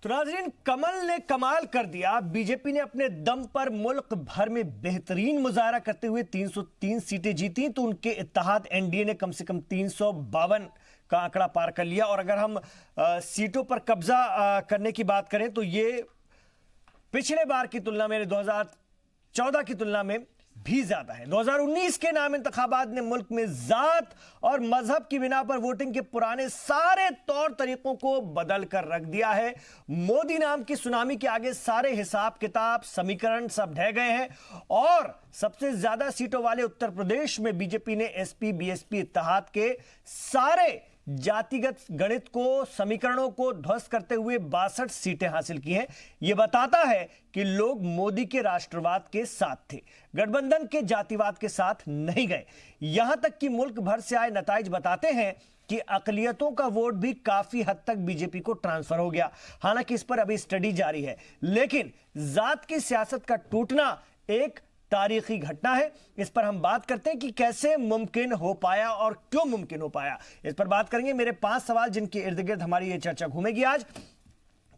तो नाज़रीन, कमल ने कमाल कर दिया। बीजेपी ने अपने दम पर मुल्क भर में बेहतरीन मुजाहरा करते हुए 303 सीटें जीती। तो उनके इत्तेहाद एनडीए ने कम से कम 352 का आंकड़ा पार कर लिया। और अगर हम सीटों पर कब्जा करने की बात करें तो ये पिछले बार की तुलना में 2014 की तुलना में भी ज्यादा है। 2019 के नाम इंतखाबात ने मुल्क में जात और मजहब की बिना पर वोटिंग के पुराने सारे तौर तरीकों को बदल कर रख दिया है। मोदी नाम की सुनामी के आगे सारे हिसाब किताब समीकरण सब ढह गए हैं। और सबसे ज्यादा सीटों वाले उत्तर प्रदेश में बीजेपी ने एसपी बीएसपी इत्तेहाद के सारे जातिगत गणित को समीकरणों को ध्वस्त करते हुए 62 सीटें हासिल की हैं। यह बताता है कि लोग मोदी के राष्ट्रवाद के साथ थे, गठबंधन के जातिवाद के साथ नहीं गए। यहां तक कि मुल्क भर से आए नताइज बताते हैं कि अकलियतों का वोट भी काफी हद तक बीजेपी को ट्रांसफर हो गया। हालांकि इस पर अभी स्टडी जारी है, लेकिन जात की सियासत का टूटना एक तारीखी घटना है। इस पर हम बात करते हैं कि कैसे मुमकिन हो पाया और क्यों मुमकिन हो पाया। इस पर बात करेंगे। मेरे 5 सवाल जिनके इर्द गिर्द हमारी ये चर्चा घूमेगी आज।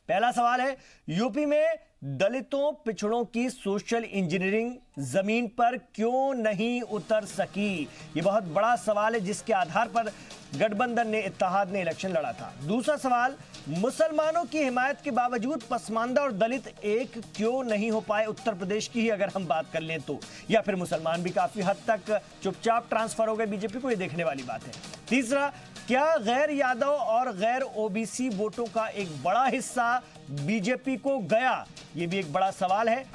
पहला सवाल है, यूपी में दलितों पिछड़ों की सोशल इंजीनियरिंग जमीन पर क्यों नहीं उतर सकी? यह बहुत बड़ा सवाल है जिसके आधार पर गठबंधन ने इत्तेहाद ने इलेक्शन लड़ा था। दूसरा सवाल, मुसलमानों की हिमायत के बावजूद पसमानदा और दलित एक क्यों नहीं हो पाए? उत्तर प्रदेश की ही अगर हम बात कर लें तो, या फिर मुसलमान भी काफी हद तक चुपचाप ट्रांसफर हो गए बीजेपी को, यह देखने वाली बात है। तीसरा, क्या गैर यादव और गैर ओबीसी वोटों का एक बड़ा हिस्सा बीजेपी को गया? यह भी एक बड़ा सवाल है।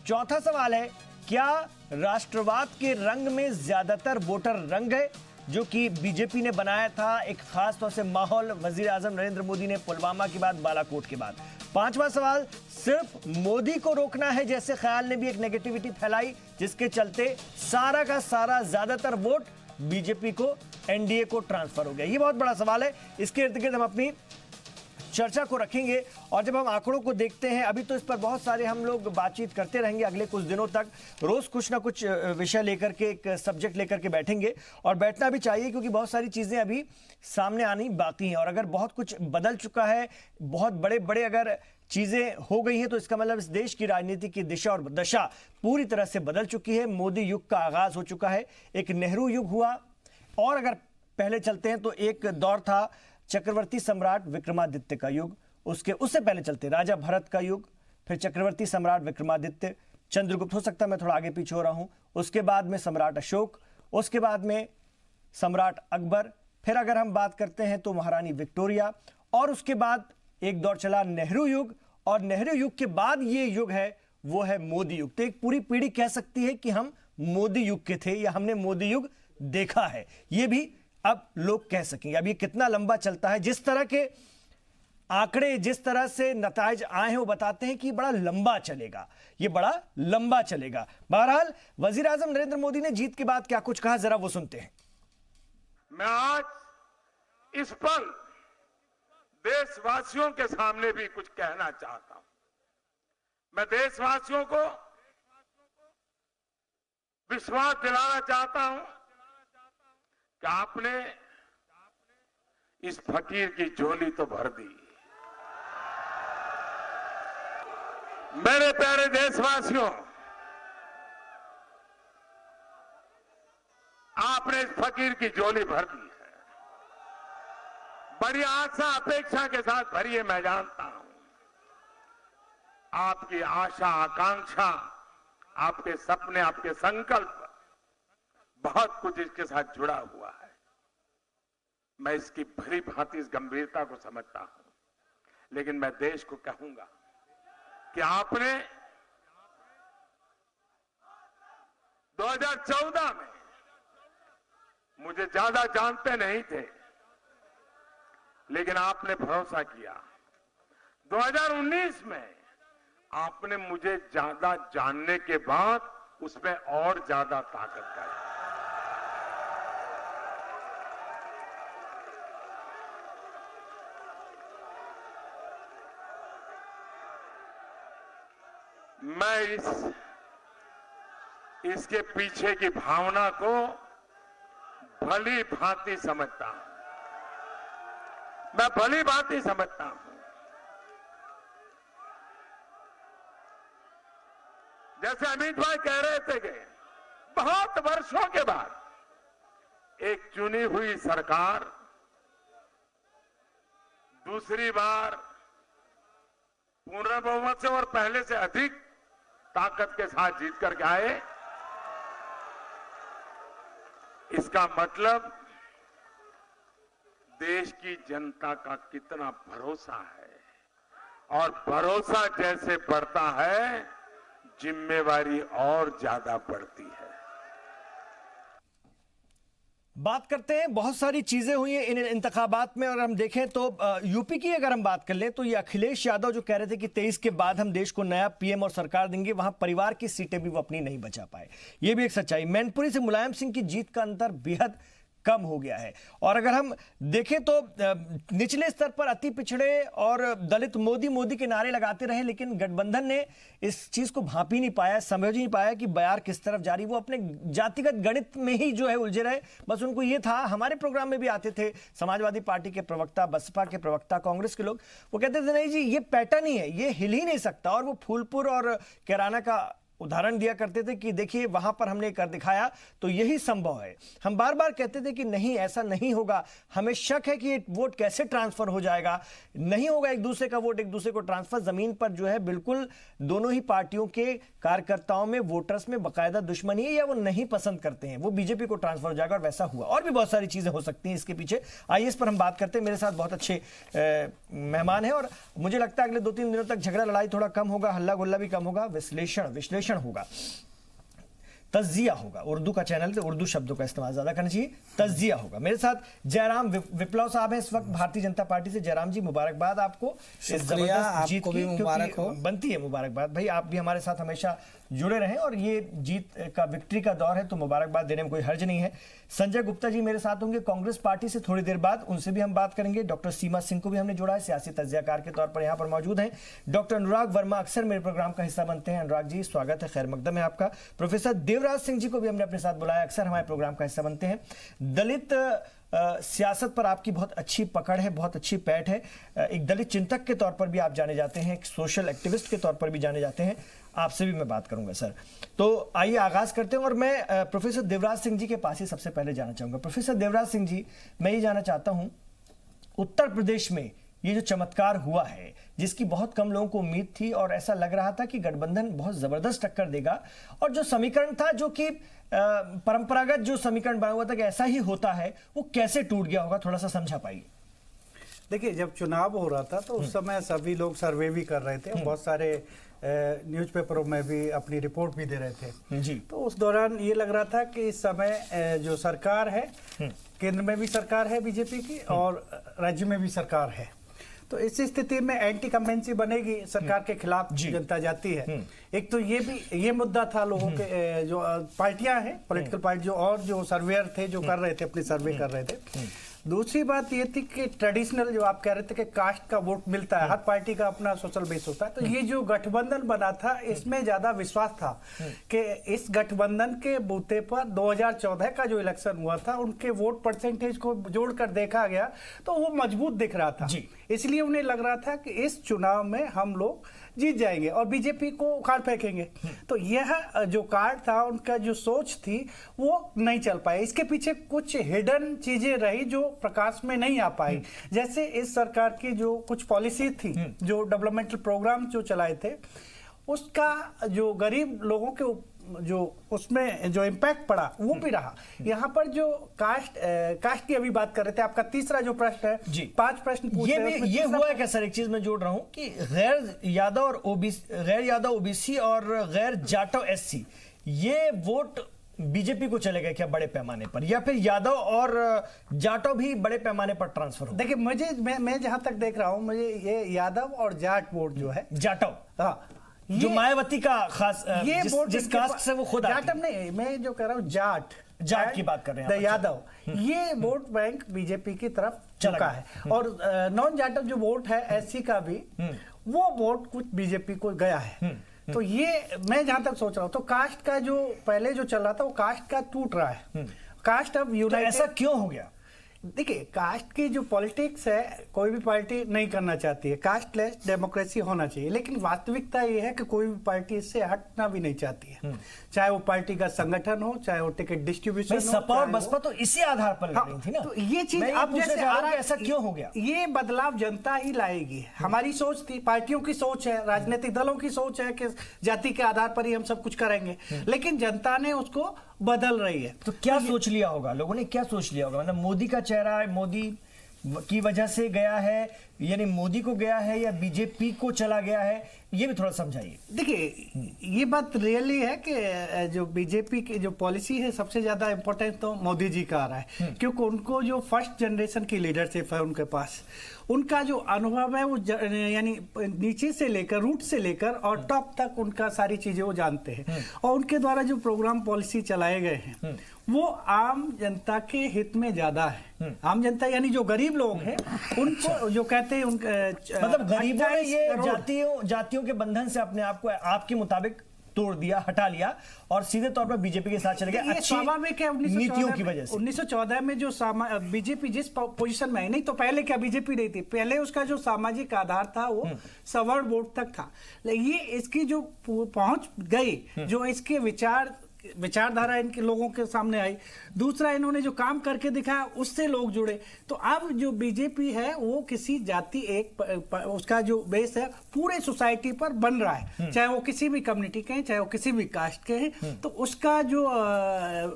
चौथा सवाल है, क्या राष्ट्रवाद के रंग में ज्यादातर वोटर रंग गए जो कि बीजेपी ने बनाया था एक खास तौर से माहौल वजीर आजम नरेंद्र मोदी ने पुलवामा के बाद, बालाकोट के बाद? पांचवा सवाल, सिर्फ मोदी को रोकना है जैसे ख्याल ने भी एक नेगेटिविटी फैलाई जिसके चलते सारा का सारा ज्यादातर वोट बीजेपी को, एनडीए को ट्रांसफर हो गया। ये बहुत बड़ा सवाल है। इसके इर्द गिर्द हम अपनी चर्चा को रखेंगे। और जब हम आंकड़ों को देखते हैं, अभी तो इस पर बहुत सारे हम लोग बातचीत करते रहेंगे अगले कुछ दिनों तक। रोज कुछ ना कुछ विषय लेकर के, एक सब्जेक्ट लेकर के बैठेंगे और बैठना भी चाहिए, क्योंकि बहुत सारी चीजें अभी सामने आनी बाकी हैं। और अगर बहुत कुछ बदल चुका है, बहुत बड़े बड़े अगर चीजें हो गई हैं, तो इसका मतलब इस देश की राजनीति की दिशा और दशा पूरी तरह से बदल चुकी है। मोदी युग का आगाज हो चुका है, एक नेहरू युग हुआ। और अगर पहले चलते हैं तो एक दौर था चक्रवर्ती सम्राट विक्रमादित्य का युग, उससे पहले चलते राजा भरत का युग, फिर चक्रवर्ती सम्राट विक्रमादित्य, चंद्रगुप्त, हो सकता है मैं थोड़ा आगे पीछे हो रहा हूं, उसके बाद में सम्राट अशोक, उसके बाद में सम्राट अकबर, फिर अगर हम बात करते हैं तो महारानी विक्टोरिया, और उसके बाद एक दौर चला नेहरू युग। और नेहरू युग के बाद ये युग है, वो है मोदी युग। तो एक पूरी पीढ़ी कह सकती है कि हम मोदी युग के थे या हमने मोदी युग देखा है, ये भी अब लोग कह सकेंगे। अब ये कितना लंबा चलता है, जिस तरह के आंकड़े, जिस तरह से नताइज आए हैं, वो बताते हैं कि बड़ा लंबा चलेगा, ये बड़ा लंबा चलेगा। बहरहाल, वजीर आजम नरेंद्र मोदी ने जीत के बाद क्या कुछ कहा, जरा वो सुनते हैं। मैं आज इस पल देशवासियों के सामने भी कुछ कहना चाहता हूं। मैं देशवासियों को विश्वास दिलाना चाहता हूं कि आपने इस फकीर की झोली तो भर दी। मेरे प्यारे देशवासियों, आपने इस फकीर की झोली भर दी है। बड़ी आशा अपेक्षा के साथ भरी है, मैं जानता हूं। आपकी आशा आकांक्षा, आपके सपने, आपके संकल्प, बहुत कुछ इसके साथ जुड़ा हुआ है। मैं इसकी भली भांति इस गंभीरता को समझता हूं, लेकिन मैं देश को कहूंगा कि आपने 2014 में मुझे ज्यादा जानते नहीं थे, लेकिन आपने भरोसा किया। 2019 में आपने मुझे ज्यादा जानने के बाद उसमें और ज्यादा ताकत लाई। मैं इसके पीछे की भावना को भली भांति समझता हूं। मैं भली भांति समझता हूं। जैसे अमित भाई कह रहे थे कि बहुत वर्षों के बाद एक चुनी हुई सरकार दूसरी बार पूर्ण बहुमत से और पहले से अधिक ताकत के साथ जीत करके आए, इसका मतलब देश की जनता का कितना भरोसा है, और भरोसा जैसे बढ़ता है जिम्मेवारी और ज्यादा बढ़ती है। बात करते हैं, बहुत सारी चीजें हुई हैं इन इंतखाबात में, और हम देखें तो यूपी की अगर हम बात कर लें तो ये अखिलेश यादव जो कह रहे थे कि 23 के बाद हम देश को नया पीएम और सरकार देंगे, वहां परिवार की सीटें भी वो अपनी नहीं बचा पाए, ये भी एक सच्चाई। मैनपुरी से मुलायम सिंह की जीत का अंतर बेहद कम हो गया है। और अगर हम देखें तो निचले स्तर पर अति पिछड़े और दलित मोदी मोदी के नारे लगाते रहे, लेकिन गठबंधन ने इस चीज को भांप ही नहीं पाया, समझ ही नहीं पाया कि बयार किस तरफ जा रही। वो अपने जातिगत गणित में ही जो है उलझे रहे। बस उनको ये था, हमारे प्रोग्राम में भी आते थे समाजवादी पार्टी के प्रवक्ता, बसपा के प्रवक्ता, कांग्रेस के लोग, वो कहते थे नहीं जी ये पैटर्न ही है, ये हिल ही नहीं सकता। और वो फूलपुर और कैराना का उदाहरण दिया करते थे कि देखिए वहां पर हमने कर दिखाया तो यही संभव है। हम बार बार कहते थे कि नहीं ऐसा नहीं होगा, हमें शक है कि ये वोट कैसे ट्रांसफर हो जाएगा, नहीं होगा एक दूसरे का वोट एक दूसरे को ट्रांसफर। जमीन पर जो है बिल्कुल दोनों ही पार्टियों के कार्यकर्ताओं में, वोटर्स में बाकायदा दुश्मनी है, या वो नहीं पसंद करते हैं, वो बीजेपी को ट्रांसफर हो जाएगा, और वैसा हुआ। और भी बहुत सारी चीजें हो सकती हैं इसके पीछे, आइए इस पर हम बात करते हैं। मेरे साथ बहुत अच्छे मेहमान हैं, और मुझे लगता है अगले 2-3 दिनों तक झगड़ा लड़ाई थोड़ा कम होगा, हल्ला गुल्ला भी कम होगा, विश्लेषण होगा, तज्जिया होगा। उर्दू का चैनल तो उर्दू शब्दों का इस्तेमाल ज्यादा करना चाहिए, तज्जिया होगा। मेरे साथ जयराम विप्लव साहब हैं इस वक्त भारतीय जनता पार्टी से। जयराम जी मुबारकबाद आपको इस जबरदस्त जीत की, मुबारक हो, बनती है मुबारकबाद भाई। आप भी हमारे साथ हमेशा जुड़े रहें, और ये जीत का विक्ट्री का दौर है तो मुबारकबाद देने में कोई हर्ज नहीं है। संजय गुप्ता जी मेरे साथ होंगे कांग्रेस पार्टी से, थोड़ी देर बाद उनसे भी हम बात करेंगे। डॉक्टर सीमा सिंह को भी हमने जोड़ा है, सियासी तज्जियाकार के तौर पर यहाँ पर मौजूद हैं। डॉक्टर अनुराग वर्मा अक्सर मेरे प्रोग्राम का हिस्सा बनते हैं, अनुराग जी स्वागत है, खैर मकदम है आपका। प्रोफेसर देवराज सिंह जी को भी हमने अपने साथ बुलाया, अक्सर हमारे प्रोग्राम का हिस्सा बनते हैं। दलित सियासत पर आपकी बहुत अच्छी पकड़ है, बहुत अच्छी पैठ है, एक दलित चिंतक के तौर पर भी आप जाने जाते हैं, एक सोशल एक्टिविस्ट के तौर पर भी जाने जाते हैं, आपसे भी मैं बात करूंगा सर। तो आइए आगाज करते हैं, और मैं प्रोफेसर देवराज सिंह जी के पास ही सबसे पहले जाना चाहूंगा। प्रोफेसर देवराज सिंह जी, मैं ये जानना चाहता हूं, उत्तर प्रदेश में ये जो चमत्कार हुआ है, जिसकी बहुत कम लोगों को उम्मीद थी, और ऐसा लग रहा था कि गठबंधन बहुत जबरदस्त टक्कर देगा, और जो समीकरण था, जो कि परंपरागत जो समीकरण बना हुआ था कि ऐसा ही होता है, वो कैसे टूट गया होगा, थोड़ा सा समझा पाइए। देखिए, जब चुनाव हो रहा था तो उस समय सभी लोग सर्वे भी कर रहे थे, बहुत सारे न्यूज़पेपरों में भी अपनी रिपोर्ट भी दे रहे थे जी। तो उस दौरान ये लग रहा था कि इस समय जो सरकार है, केंद्र में भी सरकार है बीजेपी की, और राज्य में भी सरकार है, तो इस स्थिति में एंटी कंपेंसी बनेगी, सरकार के खिलाफ जनता जाती है। एक तो ये मुद्दा था लोगों के, जो पार्टियां हैं, पॉलिटिकल पार्टी जो, और जो सर्वेयर थे जो कर रहे थे, अपने सर्वे कर रहे थे। दूसरी बात ये थी कि ट्रेडिशनल जो आप कह रहे थे कि कास्ट का वोट मिलता है, हर पार्टी का अपना सोशल बेस होता है, तो ये जो गठबंधन बना था इसमें ज्यादा विश्वास था कि इस गठबंधन के बूते पर 2014 का जो इलेक्शन हुआ था उनके वोट परसेंटेज को जोड़कर देखा गया तो वो मजबूत दिख रहा था, इसलिए उन्हें लग रहा था कि इस चुनाव में हम लोग जीत जाएंगे और बीजेपी को उखाड़ फेंकेंगे। तो यह जो कार्ड था, उनका जो सोच थी, वो नहीं चल पाया। इसके पीछे कुछ हिडन चीजें रही जो प्रकाश में नहीं आ पाई, जैसे इस सरकार की जो कुछ पॉलिसी थी, जो डेवलपमेंटल प्रोग्राम जो चलाए थे, उसका जो गरीब लोगों के जो उसमें जो इम्पैक्ट पड़ा वो भी रहा। यहाँ पर जो कास्ट की अभी बात कर रहे थे, आपका तीसरा जो प्रश्न है जी, 5 प्रश्न पूछे ये हुआ है क्या सर? एक चीज मैं जोड़ रहा हूं कि गैर यादव ओबीसी और गैर जाटव एससी, ये वोट बीजेपी को चले गए क्या बड़े पैमाने पर, या फिर यादव और जाटव भी बड़े पैमाने पर ट्रांसफर हो? देखिए, मैं जहां तक देख रहा हूं, मुझे ये यादव और जाट वोट जो है, जाटव, हाँ, जो मायावती का खास ये जिस कास्ट से वो खुद जाटव नहीं, मैं जो कह रहा हूँ जाट की बात कर रहे हैं, यादव, ये वोट बैंक बीजेपी की तरफ चुका है, और नॉन जाटव जो वोट है एससी का भी, वो वोट कुछ बीजेपी को गया है। तो ये मैं जहां तक सोच रहा हूं, तो कास्ट का जो पहले जो चल रहा था वो कास्ट का टूट रहा है, कास्ट अब यूनाइटेड। ऐसा क्यों हो गया? देखिए, कास्ट की जो पॉलिटिक्स है कोई भी पार्टी नहीं करना चाहती है, कास्टलेस डेमोक्रेसी होना चाहिए, लेकिन वास्तविकता ये है कि कोई भी पार्टी इससे हटना भी नहीं चाहती है, चाहे वो पार्टी का संगठन हो, चाहे वो टिकट डिस्ट्रीब्यूशन हो। सपा और बसपा तो इसी आधार पर लड़ रही थी ना। तो ये चीज अब जैसे ऐसा क्यों हो गया? ये बदलाव जनता ही लाएगी। हमारी सोच थी, पार्टियों की सोच है, राजनीतिक दलों की सोच है कि जाति के आधार पर ही हम सब कुछ करेंगे, लेकिन जनता ने उसको बदल रही है। तो क्या सोच लिया होगा लोगों ने, क्या सोच लिया होगा? मतलब मोदी का चेहरा है, मोदी की वजह से गया है, यानी मोदी को गया है, या बीजेपी को चला गया है, ये भी थोड़ा समझाइए। देखिए, ये बात रियली है कि जो बीजेपी की जो पॉलिसी है सबसे ज्यादा इंपॉर्टेंट तो मोदी जी का आ रहा है, क्योंकि उनको जो फर्स्ट जनरेशन की लीडरशिप है उनके पास, उनका जो अनुभव है वो यानी नीचे से लेकर, रूट से लेकर और टॉप तक उनका सारी चीजें वो जानते हैं, और उनके द्वारा जो प्रोग्राम पॉलिसी चलाए गए हैं वो आम जनता के हित में ज्यादा है। आम जनता यानी जो गरीब लोग हैं उनको जो कहते हैं मतलब गरीबों ने ये जातियों के बंधन से अपने आप को आपके मुताबिक तोड़ दिया, हटा लिया और सीधे तौर पर बीजेपी के साथ चले गए। अच्छी स्वाभाविक है, नीतियों की वजह से 1914 में जो बीजेपी जिस पोजीशन में आई, नहीं तो पहले क्या बीजेपी नहीं थी, पहले उसका जो सामाजिक आधार था वो सवर्ण वोट तक था। ये इसकी जो पहुंच गई, जो इसके विचारधारा इनके लोगों के सामने आई, दूसरा इन्होंने जो काम करके दिखाया उससे लोग जुड़े। तो अब जो बीजेपी है वो किसी जाति उसका जो बेस है पूरे सोसाइटी पर बन रहा है, चाहे वो किसी भी कम्युनिटी के हैं, चाहे वो किसी भी कास्ट के हैं, तो उसका जो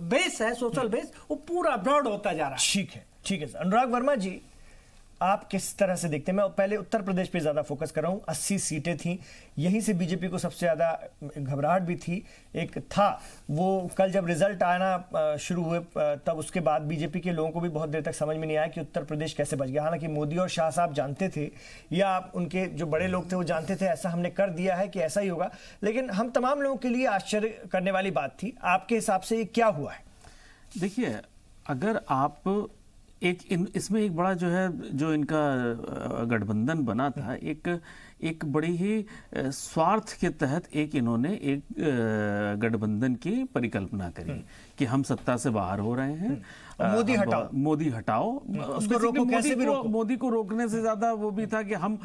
बेस है, सोशल बेस, वो पूरा ब्रॉड होता जा रहा है। ठीक है, ठीक है। अनुराग वर्मा जी, आप किस तरह से देखते हैं? मैं पहले उत्तर प्रदेश पे ज्यादा फोकस कर रहा हूं। 80 सीटें थी, यहीं से बीजेपी को सबसे ज्यादा घबराहट भी थी। एक था वो कल जब रिजल्ट आना शुरू हुए तब उसके बाद बीजेपी के लोगों को भी बहुत देर तक समझ में नहीं आया कि उत्तर प्रदेश कैसे बच गया। हालांकि मोदी और शाह साहब जानते थे, या उनके जो बड़े लोग थे वो जानते थे ऐसा हमने कर दिया है कि ऐसा ही होगा, लेकिन हम तमाम लोगों के लिए आश्चर्य करने वाली बात थी। आपके हिसाब से ये क्या हुआ है? देखिए, अगर आप इसमें एक बड़ा जो है, जो इनका गठबंधन बना था, एक बड़ी ही स्वार्थ के तहत इन्होंने एक गठबंधन की परिकल्पना करी कि हम सत्ता से बाहर हो रहे हैं, मोदी हटाओ। उसको रोको, कैसे भी रोको। मोदी को रोकने से ज्यादा वो भी था कि हम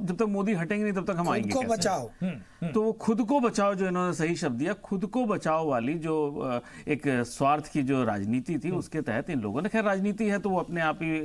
जब तक मोदी हटेंगे नहीं तब तक हम आएंगे खुद को बचाओ। तो वो खुद को बचाओ, जो इन्होंने सही शब्द दिया, खुद को बचाओ वाली जो एक स्वार्थ की जो राजनीति थी, उसके तहत इन लोगों ने, खैर राजनीति है तो वो अपने आप ही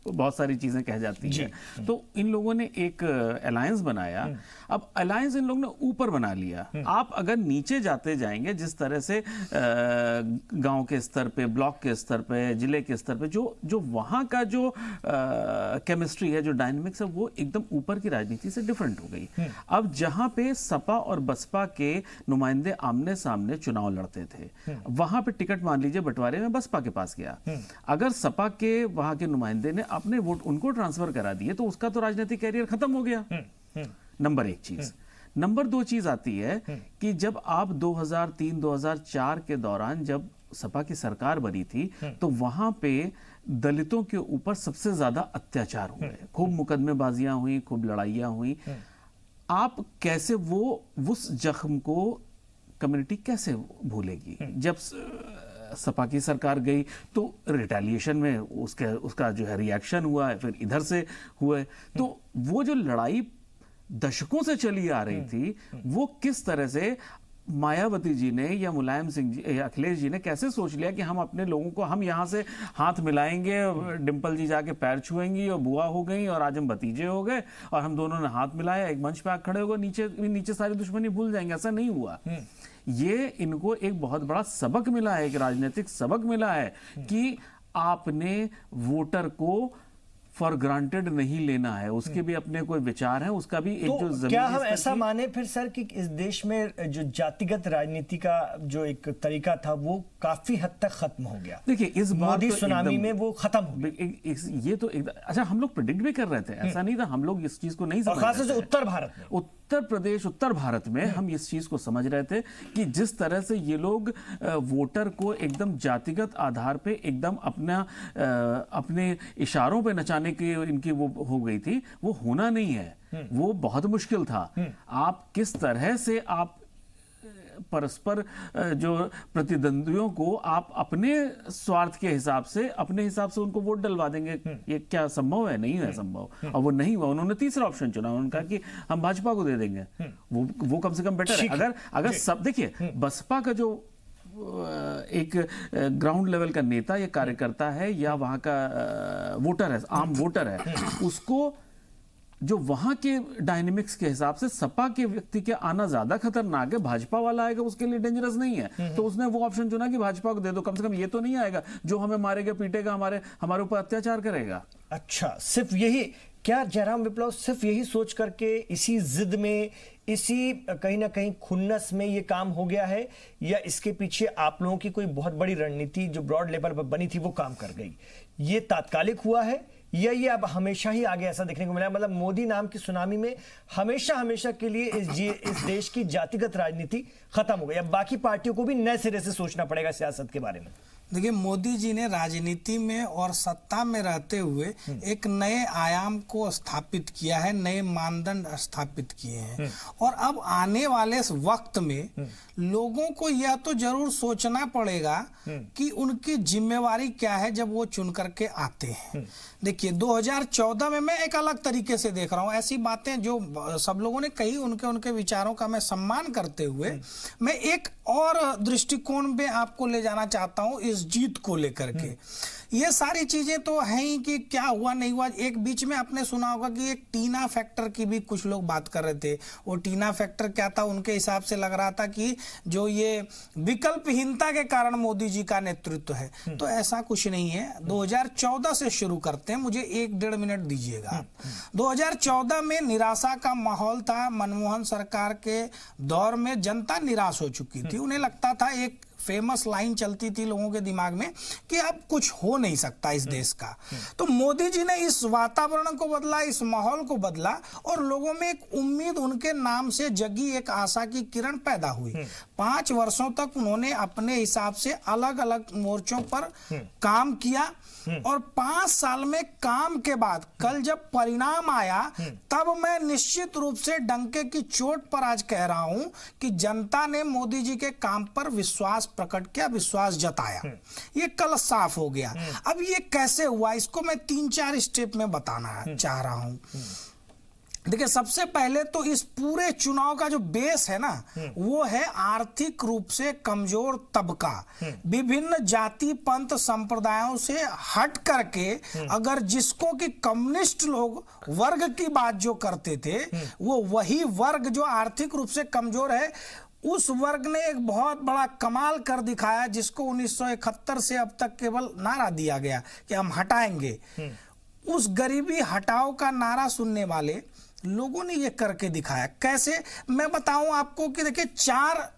बहुत सारी चीजें कह जाती है, तो इन लोगों ने एक अलायंस बनाया। अब अलायंस इन लोगों ने ऊपर बना लिया। आप अगर नीचे जाते जाएंगे, जिस तरह से गांव के स्तर पे, ब्लॉक के स्तर पे, जिले के स्तर पे जो वहां का जो केमिस्ट्री है, जो डायनेमिक्स है, वो एकदम ऊपर की राजनीति से डिफरेंट हो गई। अब जहां पे सपा और बसपा के नुमाइंदे आमने सामने चुनाव लड़ते थे, वहां पे टिकट मान लीजिए बंटवारे में बसपा के पास गया। अगर सपा के वहां के नुमाइंदे ने अपने वोट उनको ट्रांसफर करा दिए तो उसका तो राजनीतिक कैरियर खत्म हो गया। नंबर एक चीज। नंबर दो चीज आती है कि जब आप 2003-2004 के दौरान जब सपा की सरकार बनी थी, तो वहां पे दलितों के ऊपर सबसे ज्यादा अत्याचार हुए, खूब मुकदमेबाजियां हुई, खूब लड़ाइयां हुई। आप कैसे उस जख्म को कम्युनिटी कैसे भूलेगी? जब सपा की सरकार गई तो रिटेलिएशन में उसका जो है रिएक्शन हुआ, फिर इधर से हुए, तो वो जो लड़ाई दशकों से चली आ रही थी, वो किस तरह से मायावती जी ने या मुलायम सिंह जी, अखिलेश जी ने कैसे सोच लिया कि हम अपने लोगों को, हम यहां से हाथ मिलाएंगे, डिंपल जी जाके पैर छुएंगी और बुआ हो गई और आज हम भतीजे हो गए और हम दोनों ने हाथ मिलाया, एक मंच पे खड़े हो गए, नीचे सारी दुश्मनी भूल जाएंगे। ऐसा नहीं हुआ। ये इनको एक बहुत बड़ा सबक मिला है, एक राजनीतिक सबक मिला है कि आपने वोटर को फॉर ग्रांटेड नहीं लेना है, उसके भी अपने कोई विचार हैं, उसका भी एक तो जो जमीनी क्या हम ऐसा माने फिर सर कि इस देश में जो जातिगत राजनीति का जो एक तरीका था वो काफी हद तक खत्म हो गया? देखिए, इस बार मोदी सुनामी में वो खत्म हो गया। ये तो अच्छा, हम लोग प्रेडिक्ट भी कर रहे थे, ऐसा नहीं था, हम लोग इस चीज को नहीं समझ रहे थे। खासतौर से उत्तर भारत में, उत्तर प्रदेश, उत्तर भारत में हम इस चीज को समझ रहे थे कि जिस तरह से ये लोग वोटर को एकदम जातिगत आधार पे एकदम अपने इशारों पे नचाने की इनकी वो हो गई थी, वो होना नहीं है। वो बहुत मुश्किल था। आप किस तरह से आप परस्पर जो प्रतिद्वंदियों को आप अपने स्वार्थ के हिसाब से, अपने हिसाब से उनको वोट डलवा देंगे, ये क्या संभव है? नहीं है संभव। और वो नहीं हुआ, उन्होंने तीसरा ऑप्शन चुना, उन्होंने कहा कि हम भाजपा को दे देंगे, वो कम से कम बेटर है। अगर सब देखिए, बसपा का जो एक ग्राउंड लेवल का नेता या कार्यकर्ता है या वहां का वोटर है, आम वोटर है, उसको जो वहां के डायनेमिक्स के हिसाब से सपा के व्यक्ति के आना ज्यादा खतरनाक है, भाजपा वाला आएगा उसके लिए डेंजरस नहीं है, तो उसने वो ऑप्शन चुना कि भाजपा को दे दो, कम से कम ये तो नहीं आएगा जो हमें मारेगा, पीटेगा, हमारे ऊपर अत्याचार करेगा। अच्छा, सिर्फ यही क्या जयराम विप्लव, सिर्फ यही सोच करके, इसी जिद में, इसी कहीं ना कहीं खुन्नस में ये काम हो गया है, या इसके पीछे आप लोगों की कोई बहुत बड़ी रणनीति जो ब्रॉड लेवल पर बनी थी वो काम कर गई? ये तात्कालिक हुआ है या ये अब हमेशा ही आगे ऐसा देखने को मिला? मतलब मोदी नाम की सुनामी में हमेशा के लिए इस देश की जातिगत राजनीति खत्म हो गई, अब बाकी पार्टियों को भी नए सिरे से सोचना पड़ेगा सियासत के बारे में। देखिए, मोदी जी ने राजनीति में और सत्ता में रहते हुए एक नए आयाम को स्थापित किया है, नए मानदंड स्थापित किए हैं, और अब आने वाले इस वक्त में लोगों को यह तो जरूर सोचना पड़ेगा कि उनकी जिम्मेवारी क्या है जब वो चुन करके आते हैं। देखिए, 2014 में मैं एक अलग तरीके से देख रहा हूँ, ऐसी बातें जो सब लोगों ने कही उनके विचारों का मैं सम्मान करते हुए मैं एक और दृष्टिकोण में आपको ले जाना चाहता हूँ इस जीत को लेकर के। ये सारी चीजें तो हैं ही कि क्या हुआ नहीं हुआ। एक बीच में आपने सुना होगा कि एक टीना फैक्टर की भी कुछ लोग बात कर रहे थे। वो टीना फैक्टर क्या था, उनके हिसाब से लग रहा था कि जो ये विकल्पहीनता के कारण मोदी जी का नेतृत्व है, तो ऐसा कुछ नहीं है। 2014 से शुरू करते हैं, मुझे 1-1.5 मिनट दीजिएगा। 2014 में निराशा का माहौल था। मनमोहन सरकार के दौर में जनता निराश हो चुकी थी। उन्हें लगता था, एक फेमस लाइन चलती थी लोगों के दिमाग में कि अब कुछ हो नहीं सकता इस देश का। तो मोदी जी ने इस वातावरण को बदला, इस माहौल को बदला, और लोगों में एक उम्मीद उनके नाम से जगी, एक आशा की किरण पैदा हुई। 5 वर्षों तक उन्होंने अपने हिसाब से अलग अलग मोर्चों पर काम किया, और 5 साल में काम के बाद कल जब परिणाम आया, तब मैं निश्चित रूप से डंके की चोट पर आज कह रहा हूं कि जनता ने मोदी जी के काम पर विश्वास प्रकट किया, विश्वास जताया। ये कल साफ हो गया। अब ये कैसे हुआ, इसको मैं 3-4 स्टेप में बताना चाह रहा हूं। देखिए, सबसे पहले तो इस पूरे चुनाव का जो बेस है ना, वो है आर्थिक रूप से कमजोर तबका। विभिन्न जाति पंथ संप्रदायों से हट करके अगर जिसको कि कम्युनिस्ट लोग वर्ग की बात जो करते थे, वो वही वर्ग जो आर्थिक रूप से कमजोर है, उस वर्ग ने एक बहुत बड़ा कमाल कर दिखाया, जिसको 1971 से अब तक केवल नारा दिया गया कि हम हटाएंगे। उस गरीबी हटाओ का नारा सुनने वाले लोगों ने ये करके दिखाया। कैसे, मैं बताऊं आपको कि देखिए, 4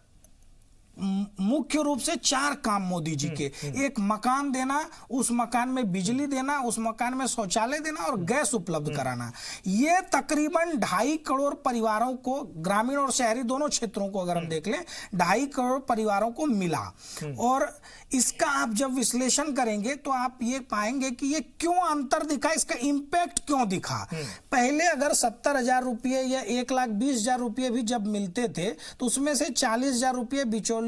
मुख्य रूप से 4 काम मोदी जी के। एक, मकान देना, उस मकान में बिजली देना, उस मकान में शौचालय देना और गैस उपलब्ध कराना। ये तकरीबन 2.5 करोड़ परिवारों को, ग्रामीण और शहरी दोनों क्षेत्रों को अगर हम देख लें, 2.5 करोड़ परिवारों को मिला। और इसका आप जब विश्लेषण करेंगे तो आप ये पाएंगे कि ये क्यों अंतर दिखा, इसका इंपैक्ट क्यों दिखा। पहले अगर 70,000 रुपये या 1,20,000 रुपये भी जब मिलते थे, तो उसमें से 40,000 रुपये बिचौलियों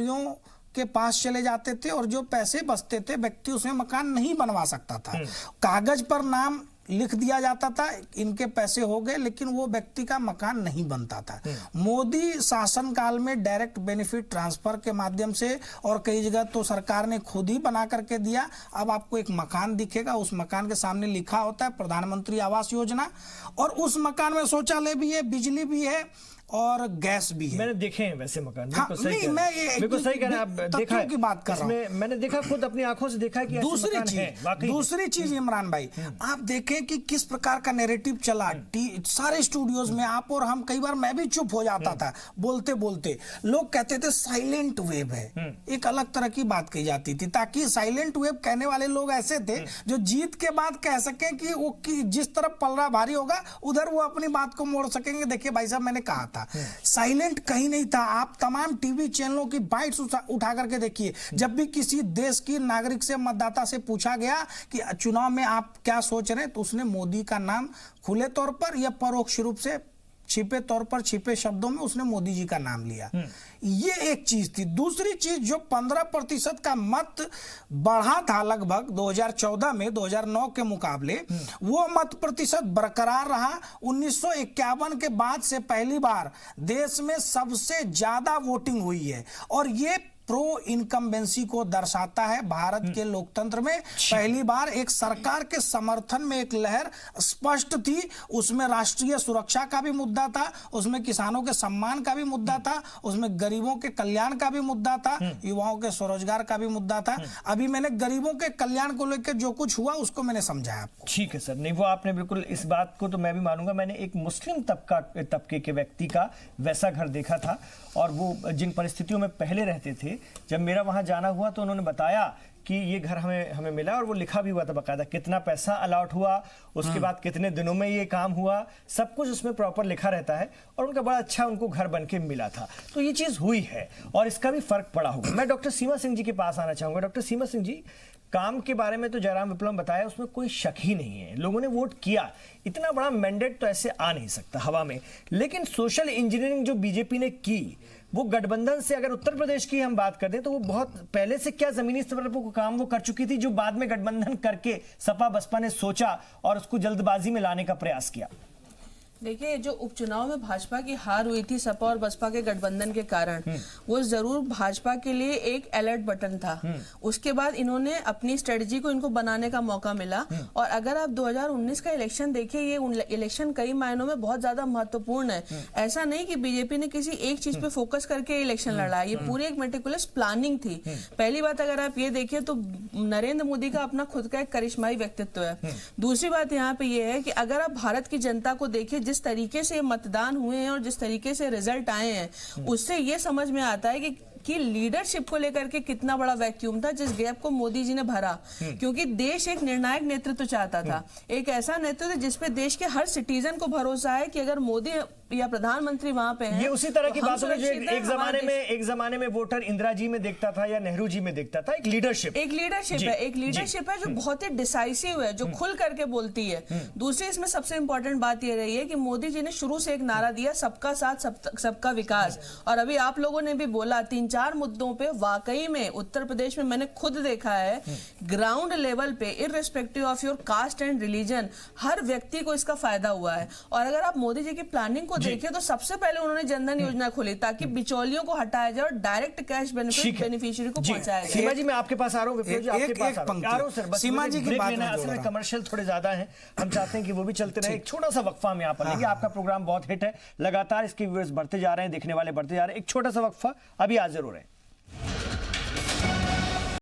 के पास चले जाते थे, और जो पैसे बचते थे व्यक्ति उसमें मकान नहीं बनवा सकता था। कागज पर नाम लिख दिया जाता था, इनके पैसे हो गए, लेकिन वो व्यक्ति का मकान नहीं बनता था। मोदी शासनकाल में डायरेक्ट बेनिफिट ट्रांसफर के माध्यम से, और कई जगह तो सरकार ने खुद ही बना करके दिया। अब आपको एक मकान दिखेगा, उस मकान के सामने लिखा होता है प्रधानमंत्री आवास योजना, और उस मकान में शौचालय भी है, बिजली भी है और गैस भी है। मैंने देखे हैं वैसे मकान। हाँ, नहीं, मैं बिल्कुल सही कह रहे हैं आप। देखा की बात कर रहा हूं। मैंने देखा, खुद अपनी आंखों से देखा कि दूसरी चीज इमरान भाई, आप देखें कि किस प्रकार का नैरेटिव चला सारे स्टूडियोज में। आप और हम, कई बार मैं भी चुप हो जाता था बोलते बोलते। लोग कहते थे साइलेंट वेव है, एक अलग तरह की बात कही जाती थी, ताकि साइलेंट वेव कहने वाले लोग ऐसे थे जो जीत के बाद कह सके कि वो जिस तरफ पलड़ा भारी होगा उधर वो अपनी बात को मोड़ सकेंगे। देखिए भाई साहब, मैंने कहा था साइलेंट कहीं नहीं था। आप तमाम टीवी चैनलों की बाइट्स उठा करके देखिए, जब भी किसी देश की नागरिक से, मतदाता से पूछा गया कि चुनाव में आप क्या सोच रहे हैं, तो उसने मोदी का नाम खुले तौर पर या परोक्ष रूप से छिपे तौर पर, छिपे शब्दों में उसने मोदी जी का नाम लिया। ये एक चीज थी। दूसरी चीज, जो 15% का मत बढ़ा था लगभग 2014 में 2009 के मुकाबले, वो मत प्रतिशत बरकरार रहा। 1951 के बाद से पहली बार देश में सबसे ज्यादा वोटिंग हुई है, और ये प्रो इनकम्बेंसी को दर्शाता है। भारत के लोकतंत्र में पहली बार एक सरकार के समर्थन में एक लहर स्पष्ट थी। उसमें राष्ट्रीय सुरक्षा का भी मुद्दा था, उसमें किसानों के सम्मान का भी मुद्दा था, उसमें गरीबों के कल्याण का भी मुद्दा था, युवाओं के स्वरोजगार का भी मुद्दा था। अभी मैंने गरीबों के कल्याण को लेकर जो कुछ हुआ उसको मैंने समझाया आपको। ठीक है सर, नहीं वो आपने बिल्कुल, इस बात को तो मैं भी मानूंगा। मैंने एक मुस्लिम तबके के व्यक्ति का वैसा घर देखा था, और वो जिन परिस्थितियों में पहले रहते थे, जब मेरा वहां जाना हुआ तो उन्होंने बताया कि ये घर हमें मिला, और वो लिखा भी हुआ था बकायदा, कितना पैसा अलॉट हुआ, उसके बाद कितने दिनों में ये काम हुआ, सब कुछ उसमें प्रॉपर लिखा रहता है, और उनका बड़ा अच्छा उनको घर बन के मिला था। तो ये चीज़ हुई है, और इसका भी फर्क पड़ा होगा। मैं डॉक्टर सीमा सिंह जी के पास आना चाहूँगा। डॉक्टर सीमा सिंह जी, काम के बारे में तो जयराम विप्लव बताया, उसमें कोई शक ही नहीं है, लोगों ने वोट किया। इतना बड़ा मैंडेट तो ऐसे आ नहीं सकता हवा में। लेकिन सोशल इंजीनियरिंग जो बीजेपी ने की, वो गठबंधन से, अगर उत्तर प्रदेश की हम बात करते हैं, तो वो बहुत पहले से क्या जमीनी स्तर पर काम वो कर चुकी थी, जो बाद में गठबंधन करके सपा बसपा ने सोचा और उसको जल्दबाजी में लाने का प्रयास किया। देखिए, जो उपचुनाव में भाजपा की हार हुई थी सपा और बसपा के गठबंधन के कारण, वो जरूर भाजपा के लिए एक अलर्ट बटन था। उसके बाद इन्होंने अपनी स्ट्रेटजी को इनको बनाने का मौका मिला। और अगर आप 2019 का इलेक्शन देखिए, ये इलेक्शन कई मायनों में बहुत ज्यादा महत्वपूर्ण है। ऐसा नहीं कि बीजेपी ने किसी एक चीज पे फोकस करके इलेक्शन लड़ा, ये पूरी एक मेटिकुलस प्लानिंग थी। पहली बात, अगर आप ये देखिए तो नरेंद्र मोदी का अपना खुद का एक करिश्माई व्यक्तित्व है। दूसरी बात यहाँ पे ये है कि अगर आप भारत की जनता को देखिए, जिस तरीके से मतदान हुए हैं और जिस तरीके से रिजल्ट आए हैं, उससे ये समझ में आता है कि लीडरशिप को लेकर के कितना बड़ा वैक्यूम था, जिस गैप को मोदी जी ने भरा। क्योंकि देश एक निर्णायक नेतृत्व चाहता था, एक ऐसा नेतृत्व जिसपे देश के हर सिटीजन को भरोसा है कि अगर मोदी या प्रधानमंत्री वहां पे हैं, ये उसी तरह की तो बातों में जो एक जमाने में वोटर इंदिरा जी में देखता था या नेहरू जी में देखता था। एक लीडरशिप है जो बहुत ही डिसाइसिव है, जो खुल करके बोलती है। दूसरी इसमें सबसे इंपॉर्टेंट बात ये रही है कि मोदी जी ने शुरू से एक नारा दिया, सबका साथ सबका विकास। और अभी आप लोगों ने भी बोला, 3-4 मुद्दों पे वाकई में उत्तर प्रदेश में मैंने खुद देखा है, ग्राउंड लेवल पे irrespective of your caste and religion, हर व्यक्ति को इसका फायदा हुआ है। और अगर आप मोदी जी की प्लानिंग को देखिए तो सबसे पहले उन्होंने जनधन योजना खोली ताकि बिचौलियों को हटाया जाए और डायरेक्ट कैश बेनिफिट बेनिफिशियरी को पहुंचाया जाए। सीमा जी, मैं आपके पास आ रहा हूं, आपके पास आ रहा हूं सर। सीमा जी की बात में कमर्शियल थोड़े ज्यादा हैं, हम चाहते हैं कि वो भी चलते रहे। एक छोटा सा वक्फा हम यहाँ पर लेंगे। आपका प्रोग्राम बहुत हिट है, लगातार इसके व्यूअर्स बढ़ते जा रहे हैं, देखने वाले बढ़ते जा रहे हैं। एक छोटा सा वक्फा, अभी हाजिर हो रहे हैं।